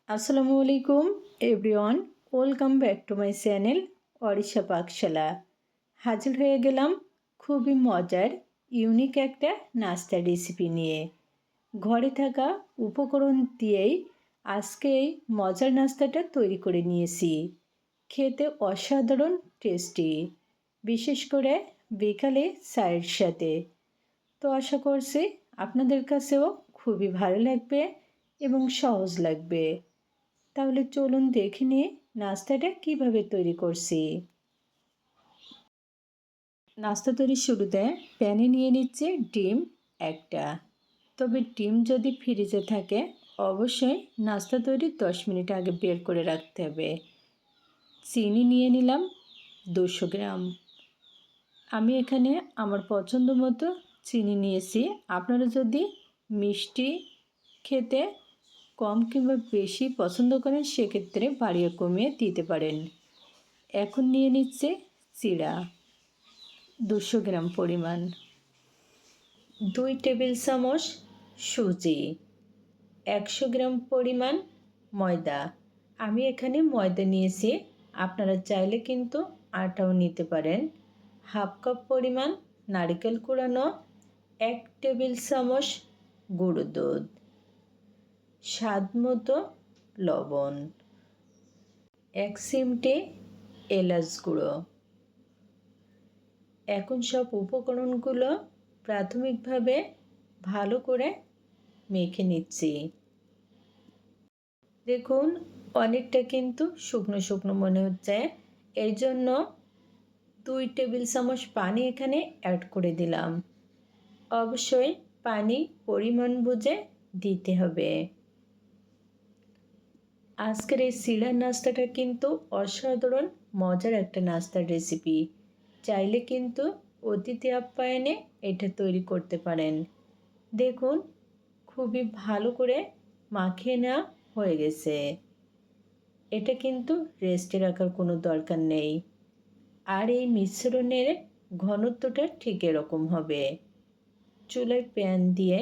আসসালামু আলাইকুম everyone, welcome back to my channel Arisha Pakshala. হাজির হয়ে গেলাম খুবই মজার ইউনিক একটা নাস্তার রেসিপি নিয়ে। ঘরে থাকা উপকরণ দিয়েই আজকে এই মজার নাস্তাটা তৈরি করে নিয়েছি। খেতে অসাধারণ টেস্টি, বিশেষ করে বিকালে চায়ের সাথে। তো আশা করছি আপনাদের কাছেও খুবই ভালো লাগবে এবং সহজ লাগবে। তাহলে চলুন দেখে নিই নাস্তাটা কিভাবে তৈরি করছি। নাস্তা তৈরির শুরুতে প্যানে নিয়ে নিচ্ছে ডিম একটা। তবে ডিম যদি ফ্রিজে থাকে অবশ্যই নাস্তা তৈরির 10 মিনিট আগে বের করে রাখতে হবে। চিনি নিয়ে নিলাম 200 গ্রাম। আমি এখানে আমার পছন্দ মতো চিনি নিয়েছি। আপনারা যদি মিষ্টি খেতে কম কিংবা বেশি পছন্দ করেন সেক্ষেত্রে বাড়িয়ে কমিয়ে দিতে পারেন। এখন নিয়ে নিচ্ছে চিড়া 200 গ্রাম পরিমাণ, 2 টেবিল চামচ সুজি, 100 গ্রাম পরিমাণ ময়দা। আমি এখানে ময়দা নিয়েছি, আপনারা চাইলে কিন্তু আটাও নিতে পারেন। হাফ কাপ পরিমাণ নারকেল কুড়ানো, 1 টেবিল চামচ গুঁড়ো দুধ, স্বাদ মতো লবণ, 1 চিমটে এলাচ গুঁড়ো। এখন সব উপকরণগুলো প্রাথমিকভাবে ভালো করে মেখে নিচ্ছি। দেখুন অনেকটা কিন্তু শুকনো শুকনো মনে হচ্ছে, এই জন্য 2 টেবিল চামচ পানি এখানে অ্যাড করে দিলাম। অবশ্যই পানি পরিমাণ বুঝে দিতে হবে। আজকের এই চিড়ার নাস্তাটা কিন্তু অসাধারণ মজার একটা নাস্তার রেসিপি। চাইলে কিন্তু অতিথি আপ্যায়নে এটা তৈরি করতে পারেন। দেখুন খুবই ভালো করে মাখিয়ে নেওয়া হয়ে গেছে। এটা কিন্তু রেস্টে রাখার কোনো দরকার নেই। আর এই মিশ্রণের ঘনত্বটা ঠিক এরকম হবে। চুলায় প্যান দিয়ে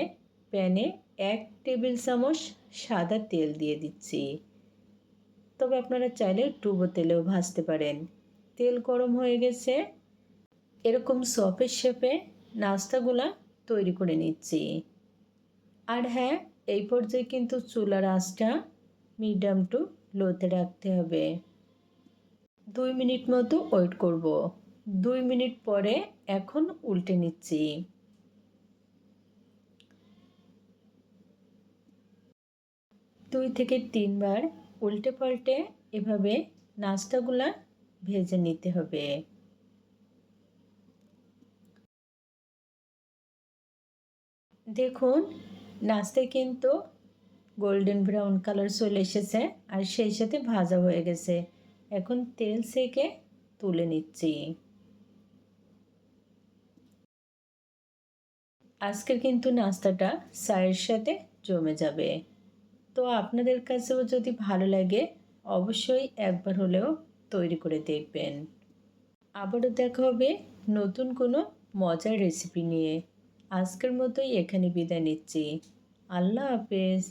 প্যানে 1 টেবিল চামচ সাদা তেল দিয়ে দিচ্ছি। তবে আপনারা চাইলে ডুবো তেলেও ভাজতে পারেন। তেল গরম হয়ে গেছে, এরকম সপের শেপে নাস্তাগুলা তৈরি করে নিচ্ছি। আর হ্যাঁ, এই পর্যায়ে কিন্তু চুলার আঁচটা মিডিয়াম টু লোতে রাখতে হবে। 2 মিনিট মতো ওয়েট করব। 2 মিনিট পরে এখন উল্টে নিচ্ছি। দুই থেকে তিনবার উল্টে পাল্টে এভাবে নাস্তাগুলা ভেজে নিতে হবে। দেখুন নাস্তায় কিন্তু গোল্ডেন ব্রাউন কালার চলে এসেছে আর সেই সাথে ভাজা হয়ে গেছে। এখন তেল সেকে তুলে নিচ্ছি। আজকের কিন্তু নাস্তাটা চায়ের সাথে জমে যাবে। তো আপনাদের কাছেও যদি ভালো লাগে অবশ্যই একবার হলেও তৈরি করে দেখবেন। আবারও দেখা হবে নতুন কোনো মজার রেসিপি নিয়ে। আজকের মতোই এখানে বিদায় নিচ্ছি। আল্লাহ হাফেজ।